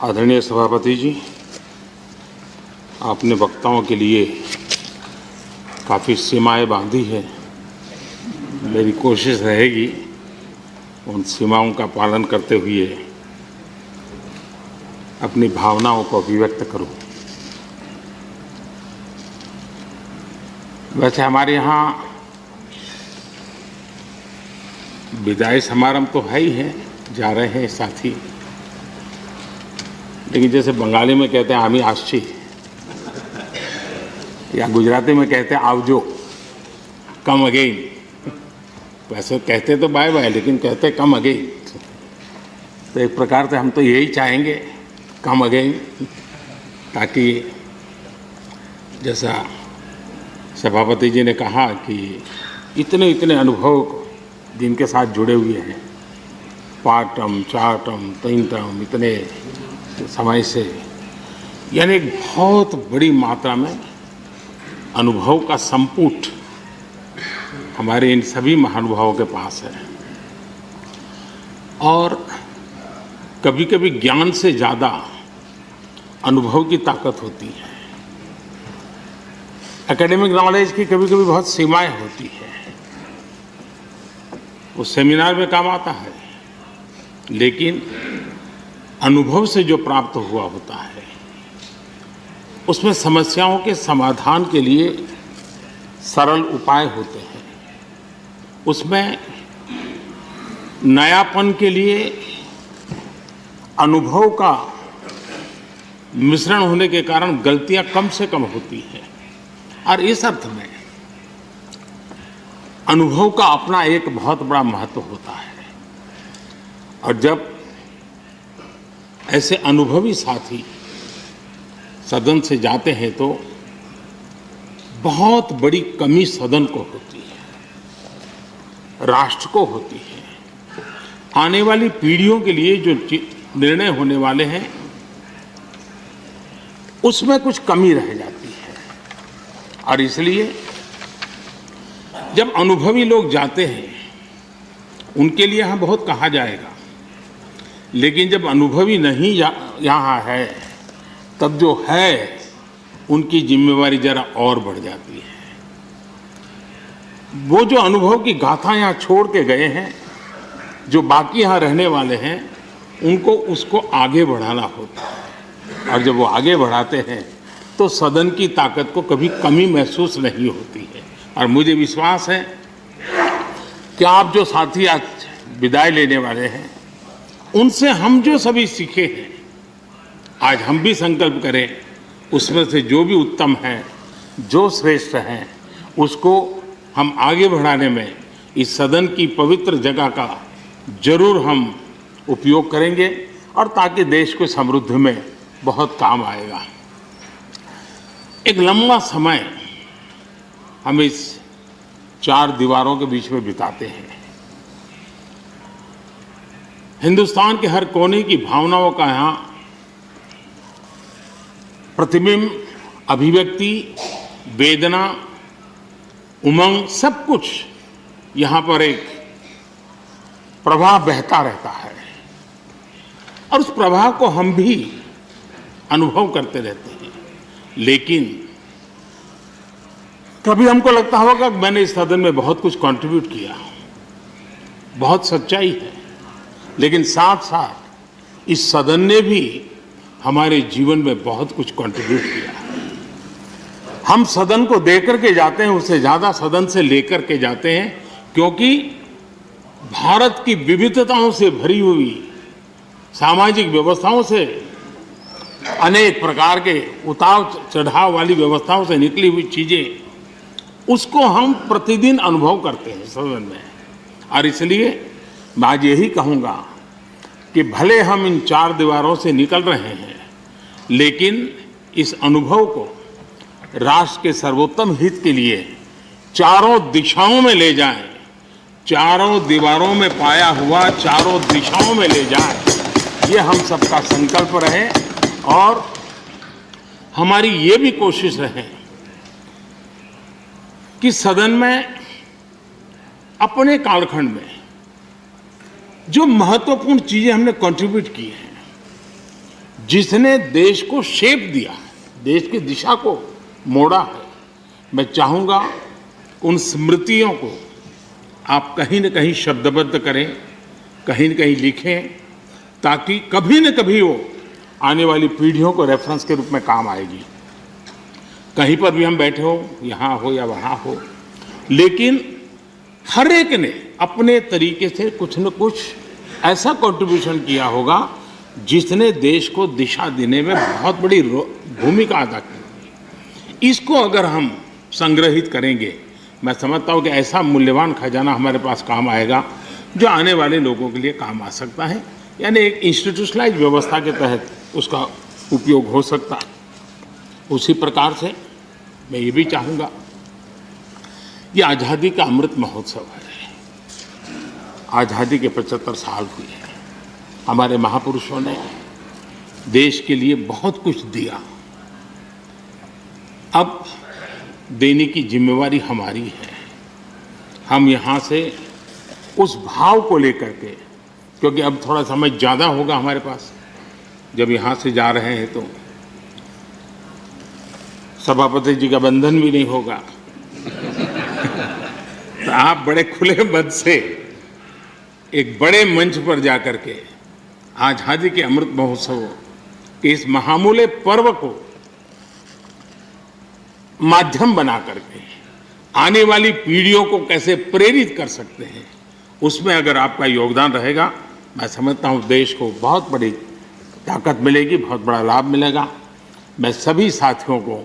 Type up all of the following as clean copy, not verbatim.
आदरणीय सभापति जी, आपने वक्ताओं के लिए काफ़ी सीमाएं बांधी है। मेरी कोशिश रहेगी उन सीमाओं का पालन करते हुए अपनी भावनाओं को अभिव्यक्त करूं। वैसे हमारे यहाँ विदाई समारंभ तो है ही है, जा रहे हैं साथी, लेकिन जैसे बंगाली में कहते हैं आमी आशी, या गुजराती में कहते हैं आवजो, कम अगेन। वैसे कहते तो बाय बाय, लेकिन कहते कम अगेन। तो एक प्रकार से हम तो यही चाहेंगे, कम अगेन, ताकि जैसा सभापति जी ने कहा कि इतने अनुभव जिनके साथ जुड़े हुए हैं, 5 टर्म 4 टर्म 3 टर्म इतने समय से, यानी एक बहुत बड़ी मात्रा में अनुभव का संपुट हमारे इन सभी महानुभावों के पास है। और कभी कभी ज्ञान से ज़्यादा अनुभव की ताकत होती है। एकेडमिक नॉलेज की कभी कभी बहुत सीमाएं होती है, वो सेमिनार में काम आता है, लेकिन अनुभव से जो प्राप्त हुआ होता है उसमें समस्याओं के समाधान के लिए सरल उपाय होते हैं, उसमें नयापन के लिए अनुभव का मिश्रण होने के कारण गलतियां कम से कम होती हैं। और इस अर्थ में अनुभव का अपना एक बहुत बड़ा महत्व होता है। और जब ऐसे अनुभवी साथी सदन से जाते हैं तो बहुत बड़ी कमी सदन को होती है, राष्ट्र को होती है। आने वाली पीढ़ियों के लिए जो निर्णय होने वाले हैं उसमें कुछ कमी रह जाती है। और इसलिए जब अनुभवी लोग जाते हैं उनके लिए यहाँ बहुत कहा जाएगा, लेकिन जब अनुभवी नहीं यहाँ है तब जो है उनकी जिम्मेवारी जरा और बढ़ जाती है। वो जो अनुभव की गाथा यहाँ छोड़ के गए हैं, जो बाकी यहाँ रहने वाले हैं, उनको उसको आगे बढ़ाना होता है। और जब वो आगे बढ़ाते हैं तो सदन की ताकत को कभी कमी महसूस नहीं होती है। और मुझे विश्वास है कि आप जो साथी आज विदाई लेने वाले हैं, उनसे हम जो सभी सीखे हैं, आज हम भी संकल्प करें उसमें से जो भी उत्तम है, जो श्रेष्ठ है, उसको हम आगे बढ़ाने में इस सदन की पवित्र जगह का जरूर हम उपयोग करेंगे, और ताकि देश को समृद्धि में बहुत काम आएगा। एक लंबा समय हम इस 4 दीवारों के बीच में बिताते हैं। हिंदुस्तान के हर कोने की भावनाओं का यहाँ प्रतिबिंब, अभिव्यक्ति, वेदना, उमंग, सब कुछ यहाँ पर एक प्रवाह बहता रहता है। और उस प्रवाह को हम भी अनुभव करते रहते हैं। लेकिन कभी हमको लगता होगा कि मैंने इस सदन में बहुत कुछ कंट्रीब्यूट किया, बहुत सच्चाई है, लेकिन साथ साथ इस सदन ने भी हमारे जीवन में बहुत कुछ कंट्रीब्यूट किया है। हम सदन को देकर के जाते हैं, उससे ज़्यादा सदन से लेकर के जाते हैं, क्योंकि भारत की विविधताओं से भरी हुई सामाजिक व्यवस्थाओं से, अनेक प्रकार के उतार चढ़ाव वाली व्यवस्थाओं से निकली हुई चीज़ें, उसको हम प्रतिदिन अनुभव करते हैं सदन में। और इसलिए मैं आज यही कहूँगा कि भले हम इन 4 दीवारों से निकल रहे हैं, लेकिन इस अनुभव को राष्ट्र के सर्वोत्तम हित के लिए चारों दिशाओं में ले जाएं, चारों दीवारों में पाया हुआ चारों दिशाओं में ले जाएं। ये हम सबका संकल्प रहे, और हमारी ये भी कोशिश रहे कि सदन में अपने कालखंड में जो महत्वपूर्ण चीजें हमने कंट्रीब्यूट की हैं, जिसने देश को शेप दिया, देश की दिशा को मोड़ा है। मैं चाहूँगा उन स्मृतियों को आप कहीं न कहीं शब्दबद्ध करें, कहीं न कहीं लिखें, ताकि कभी न कभी वो आने वाली पीढ़ियों को रेफरेंस के रूप में काम आएगी। कहीं पर भी हम बैठे हो, यहाँ हो या वहाँ हो, लेकिन हर एक ने अपने तरीके से कुछ न कुछ ऐसा कंट्रीब्यूशन किया होगा जिसने देश को दिशा देने में बहुत बड़ी भूमिका अदा की। इसको अगर हम संग्रहित करेंगे, मैं समझता हूँ कि ऐसा मूल्यवान खजाना हमारे पास काम आएगा जो आने वाले लोगों के लिए काम आ सकता है। यानी एक इंस्टीट्यूशनलाइज व्यवस्था के तहत उसका उपयोग हो सकता है। उसी प्रकार से मैं ये भी चाहूँगा, ये आज़ादी का अमृत महोत्सव है। आज़ादी के 75 साल हुए हैं। हमारे महापुरुषों ने देश के लिए बहुत कुछ दिया। अब देने की जिम्मेवारी हमारी है। हम यहाँ से उस भाव को लेकर के, क्योंकि अब थोड़ा समय ज़्यादा होगा हमारे पास, जब यहाँ से जा रहे हैं तो सभापति जी का बंधन भी नहीं होगा। तो आप बड़े खुले मन से एक बड़े मंच पर जाकर के आज़ादी के अमृत महोत्सव के इस महामूल्य पर्व को माध्यम बना करके आने वाली पीढ़ियों को कैसे प्रेरित कर सकते हैं, उसमें अगर आपका योगदान रहेगा, मैं समझता हूँ देश को बहुत बड़ी ताकत मिलेगी, बहुत बड़ा लाभ मिलेगा। मैं सभी साथियों को,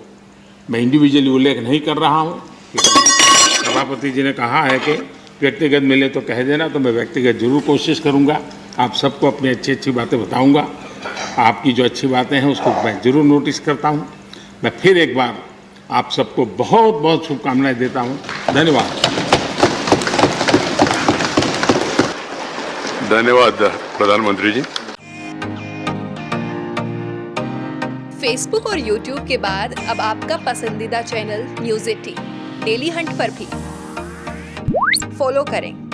मैं इंडिविजुअली उल्लेख नहीं कर रहा हूँ, सभापति जी ने कहा है कि व्यक्तिगत मिले तो कह देना, तो मैं व्यक्तिगत जरूर कोशिश करूँगा। आप सबको अपनी अच्छी अच्छी बातें बताऊँगा। आपकी जो अच्छी बातें हैं उसको मैं जरूर नोटिस करता हूँ। मैं फिर एक बार आप सबको बहुत बहुत शुभकामनाएं देता हूँ। धन्यवाद। धन्यवाद प्रधानमंत्री जी। फेसबुक और यूट्यूब के बाद अब आपका पसंदीदा चैनल न्यूज़ 18 डेली हंट पर भी फॉलो करें।